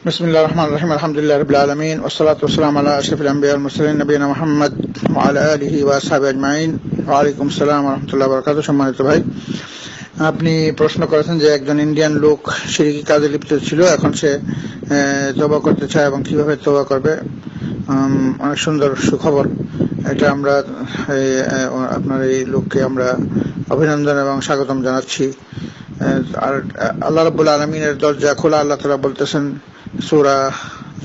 बिस्मिल्लाहिर रहमानिर रहीम अल्हम्दुलिल्लाहि रब्बिल आलमीन वस्सलातु वस्सलामु अला अशरफिल अंबिया वल मुरसलिन नबीना मुহাম্মদ ওয়া আলা আলিহি ওয়া আসহাবিহি আজমাইন। ওয়া আলাইকুম আসসালাম ওয়া রাহমাতুল্লাহি ওয়া বারাকাতুহু। সম্মানিত ভাই, আপনি প্রশ্ন করেছেন যে একজন ইন্ডিয়ান লোক শিরকি কাজে লিপ্ত ছিল, এখন সে তওবা করতে চায় এবং কিভাবে তওবা করবে। অনেক সুন্দর সুখবর এটা। আমরা আপনার এই লোককে আমরা অভিনন্দন এবং স্বাগতম জানাচ্ছি। আর আল্লাহ রাব্বুল আলামিনের দরজা খোলা। আল্লাহ তাআলা বলতেছেন সূরা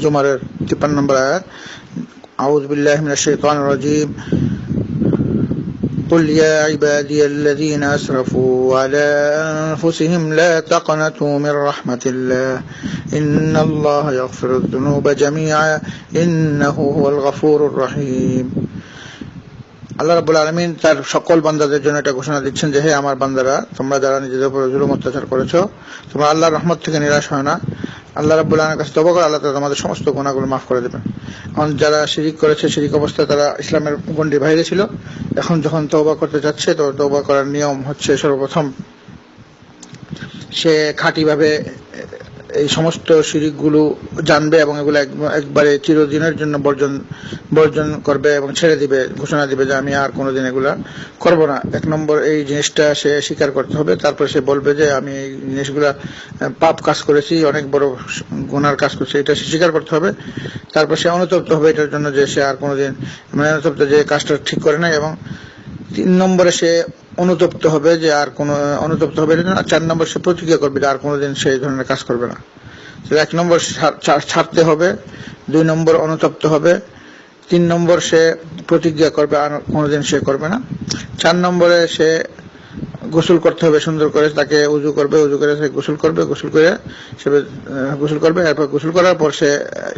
জুমারের 53 নম্বর আয়াত, আউযু বিল্লাহি মিনাশ শাইতানির রাজীম, قل يا عبادي الذين أسرفوا على أنفسهم لا تقنطوا من رحمة الله إن الله يغفر الذنوب جميعا إنه هو الغفور الرحيم। আল্লাহ রাব্বুল আলামিন তার সকল বান্দাদের জন্য এটা ঘোষণা দিচ্ছেন যে, হে আমার বান্দারা, তোমরা যারা নিজেদের উপর জুলুম অত্যাচার করেছো, তোমরা আল্লাহর রহমত থেকে নিরাশ হয় না। আল্লাহ রাব্বুল আলামিনের কাছে তওবা করো, আল্লাহ তাআলা তোমাদের সমস্ত গুনাহগুলো মাফ করে দেবেন। কারণ যারা শিরক করেছে, শিরক অবস্থায় তারা ইসলামের গণ্ডির বাইরে ছিল, এখন যখন তওবা করতে যাচ্ছে, তো তওবা করার নিয়ম হচ্ছে সর্বপ্রথম সে খাঁটিভাবে এই সমস্ত শিরকগুলো জানবে এবং এগুলো একবারে চিরদিনের জন্য বর্জন করবে এবং ছেড়ে দিবে, ঘোষণা দিবে যে আমি আর কোনোদিন এগুলা করব না। এক নম্বর এই জিনিসটা সে স্বীকার করতে হবে। তারপর সে বলবে যে আমি এই জিনিসগুলা পাপ কাজ করেছি, অনেক বড় গুনার কাজ করছি, এটা সে স্বীকার করতে হবে। তারপর সে অনুতপ্ত হবে এটার জন্য যে সে আর কোনোদিন অনুতপ্ত যে কাজটা ঠিক করে নাই। এবং 3 নম্বরে সে অনুতপ্ত হবে যে আর কোনো অনুতপ্ত হবে না। 4 নম্বর সে প্রতিজ্ঞা করবে যে আর কোনোদিন সেই ধরনের কাজ করবে না। 1 নম্বর ছাড়তে হবে, 2 নম্বর অনুতপ্ত হবে, 3 নম্বর সে প্রতিজ্ঞা করবে আর কোনোদিন সে করবে না। 4 নম্বরে সে গোসল করতে হবে সুন্দর করে, তাকে উযু করবে, উযু করে সে গোসল করবে, গোসল করবে। এরপর গোসল করার পর সে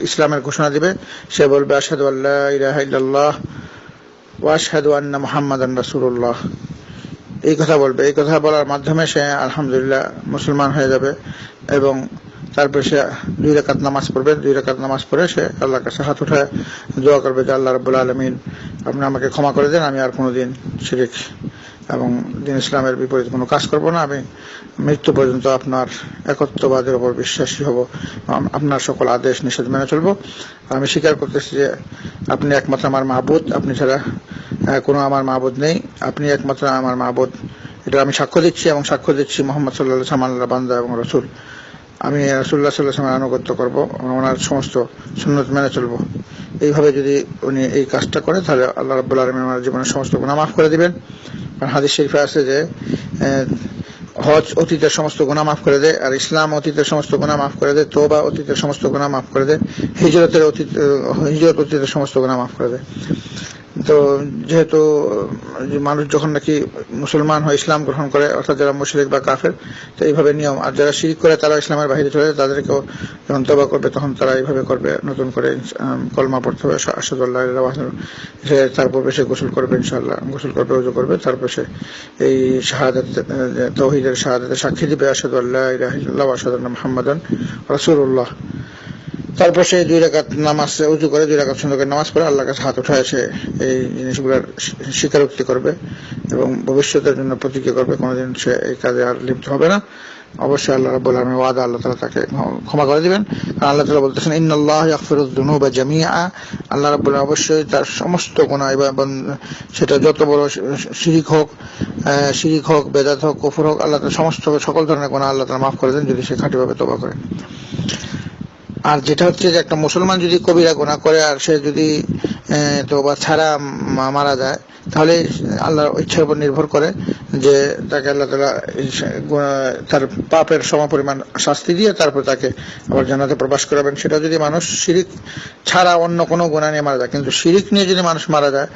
ইসলামের ঘোষণা দিবে। সে বলবে আশহাদু আল্লা ইলাহা ইল্লাল্লাহ ওয়া আশহাদু আন্না মুহাম্মাদান রাসূলুল্লাহ। এই কথা বলবে। এই কথা বলার মাধ্যমে সে আলহামদুলিল্লাহ মুসলমান হয়ে যাবে। এবং তারপর সে 2 রাকাত নামাজ পড়বে। 2 রাকাত নামাজ পড়ে সে আল্লাহর কাছে হাত উঠায় দোয়া করবে যে আল্লাহ রাব্বুল আলামিন, আপনি আমাকে ক্ষমা করে দেন, আমি আর কোনোদিন শিরক এবং দ্বীন ইসলামের বিপরীত কোনো কাজ করব না। আমি মৃত্যু পর্যন্ত আপনার একত্ববাদের উপর বিশ্বাসী হব, আপনার সকল আদেশ নিষেধ মেনে চলব। আমি স্বীকার করতেছি যে আপনি একমাত্র আমার মাহবুদ, আপনি ছাড়া কোনো আমার মাহবুদ নেই, আপনি একমাত্র আমার মাহবুদ। এটা আমি সাক্ষ্য দিচ্ছি এবং সাক্ষ্য দিচ্ছি মুহাম্মদ সাল্লাল্লাহু আলাইহি ওয়াসাল্লাম আল্লাহর বান্দা এবং রাসূল। আমি রাসূলুল্লাহ সাল্লাল্লাহু আলাইহি ওয়াসাল্লামের আনুগত্য করব, ওনার সমস্ত সুন্নাত মেনে চলব। এইভাবে যদি উনি এই কাজটা করে, তাহলে আল্লাহ রাব্বুল আলামিন ওনার জীবনের সমস্ত গুনাহ মাফ করে দিবেন। কারণ হাদিস শরীফে আছে যে হজ অতীতের সমস্ত গুনাহ মাফ করে দেয়, আর ইসলাম অতীতের সমস্ত গুনাহ মাফ করে দেয়, তওবা অতীতের সমস্ত গুনাহ মাফ করে দেয়, হিজরত অতীতের সমস্ত গুনাহ মাফ করে দেয়। তো যেহেতু মানুষ যখন নাকি মুসলমান হয়, ইসলাম গ্রহণ করে, অর্থাৎ যারা মুশরিক বা কাফের, তো এইভাবে নিয়ম। আর যারা শিরক করে তারা ইসলামের বাইরে চলে যায়, তাদেরকেও যখন তওবা করবে তখন তারা এইভাবে করবে, নতুন করে কলমা পড়তে হবে, আশহাদু আল্লা ইলাহা ইল্লাল্লাহ। তারপর সে গোসল করবে, ইনশাআল্লাহ গোসল করবে, ওযু করবে, তারপর সে এই শাহাদাত তাওহীদের শাহাদাতের সাক্ষী দিবে, আশহাদু আল্লা ইলাহা ইল্লাল্লাহ ওয়া আশহাদু আন্না মুহাম্মাদান রাসূলুল্লাহ। তারপর সে 2 রাকাত নামাজ উযু করে 2 রাকাত সুন্দর করে নামাজ পড়ে আল্লাহর কাছে হাত উঠায় সে এই জিনিসগুলোর স্বীকারোক্তি করবে এবং ভবিষ্যতের জন্য প্রতিজ্ঞা করবে কোনোদিন সে এই কাজে আর লিপ্ত হবে না। অবশ্যই আল্লাহ রাব্বুল আলামিনের ওয়াদা, আল্লাহ তাআলা তাকে ক্ষমা করে দিবেন। কারণ আল্লাহ তাআলা বলতেছেন ইন্নাল্লাহা ইয়াগফিরুয যুনুবা জামিআ। আল্লাহ রাব্বুল আলামিন অবশ্যই তার সমস্ত গুনাহ, এবং সেটা যত বড় শিরক হোক, বেদাত হোক, কুফর হোক, আল্লাহ তাআলা সমস্ত সকল ধরনের গুনাহ আল্লাহ তাআলা মাফ করে দেন যদি সে খাঁটিভাবে তওবা করে। আর যেটা হচ্ছে যে একটা মুসলমান যদি কবিরা গুনাহ করে আর সে যদি তওবা ছাড়া মারা যায়, তাহলে আল্লাহর ইচ্ছার উপর নির্ভর করে যে তাকে আল্লাহ তাআলা তার পাপের সমপরিমাণ শাস্তি দিয়ে তারপর তাকে আবার জান্নাতে প্রবেশ করাবেন। সেটা যদি মানুষ শিরক ছাড়া অন্য কোনো গুনাহ নিয়ে মারা যায়। কিন্তু শিরক নিয়ে যদি মানুষ মারা যায়,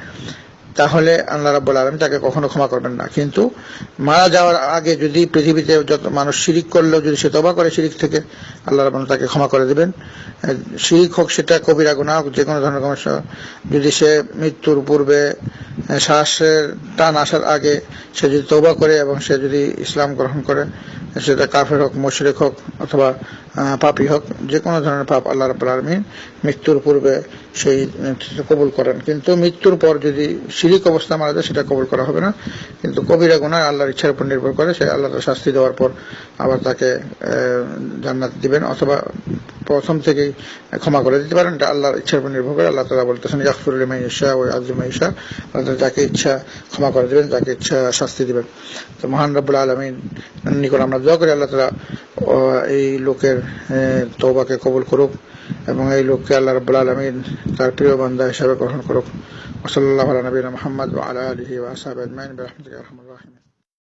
তাহলে আল্লাহ রাব্বুল আলামিন তাকে কখনো ক্ষমা করবেন না। কিন্তু মারা যাওয়ার আগে যদি পৃথিবীতে যত মানুষ শিরক করলেও যদি সে তওবা করে শিরক থেকে, আল্লাহ রাব্বুল তাকে ক্ষমা করে দিবেন। শিরক হোক সেটা কবিরা গুনাহ হোক, যে কোনো ধরনের সমস্যা, যদি সে মৃত্যুর পূর্বে শ্বাসের টান আসার আগে সে যদি তওবা করে এবং সে যদি ইসলাম গ্রহণ করে, সেটা কাফের হোক, মুশরিক হোক অথবা পাপী হোক, যে কোনো ধরনের পাপ আল্লাহ রাব্বুল আলামিন মৃত্যুর পূর্বে সেই কবুল করেন। কিন্তু মৃত্যুর পর যদি শিরিক অবস্থা মারা যায় সেটা কবুল করা হবে না। কিন্তু কবিরা গুনাহ আল্লাহর ইচ্ছার উপর নির্ভর করে, সে আল্লাহ তার শাস্তি দেওয়ার পর আবার তাকে জান্নাত দিবেন, অথবা প্রথম থেকেই ক্ষমা করে দিতে পারেন, এটা আল্লাহর ইচ্ছার উপর নির্ভর করে। আল্লাহ তাআলা বলতেছেন ইয়াগফিরু লিমান ইয়াশা ওয়া ইউআযযিবু মান ইয়াশা, আল্লাহ যাকে ইচ্ছা ক্ষমা করে দিবেন, যাকে ইচ্ছা শাস্তি দিবেন। তো মহান রব্বুল আলামিন নিকট আমরা দোয়া করি আল্লাহ তাআলা এই লোকের তওবাকে কবুল করুক এবং এই লোককে আল্লাহ রাব্বুল আলামিন তার প্রিয় বান্দা হিসেবে গ্রহণ করুক। ওয়া সাল্লাল্লাহু আলা নবিয়িনা মুহাম্মদ ওয়া আলা আলিহি ওয়া আসহাবিহি আজমাইন বিরহমাতিকা ইয়া আরহামার রাহিমিন।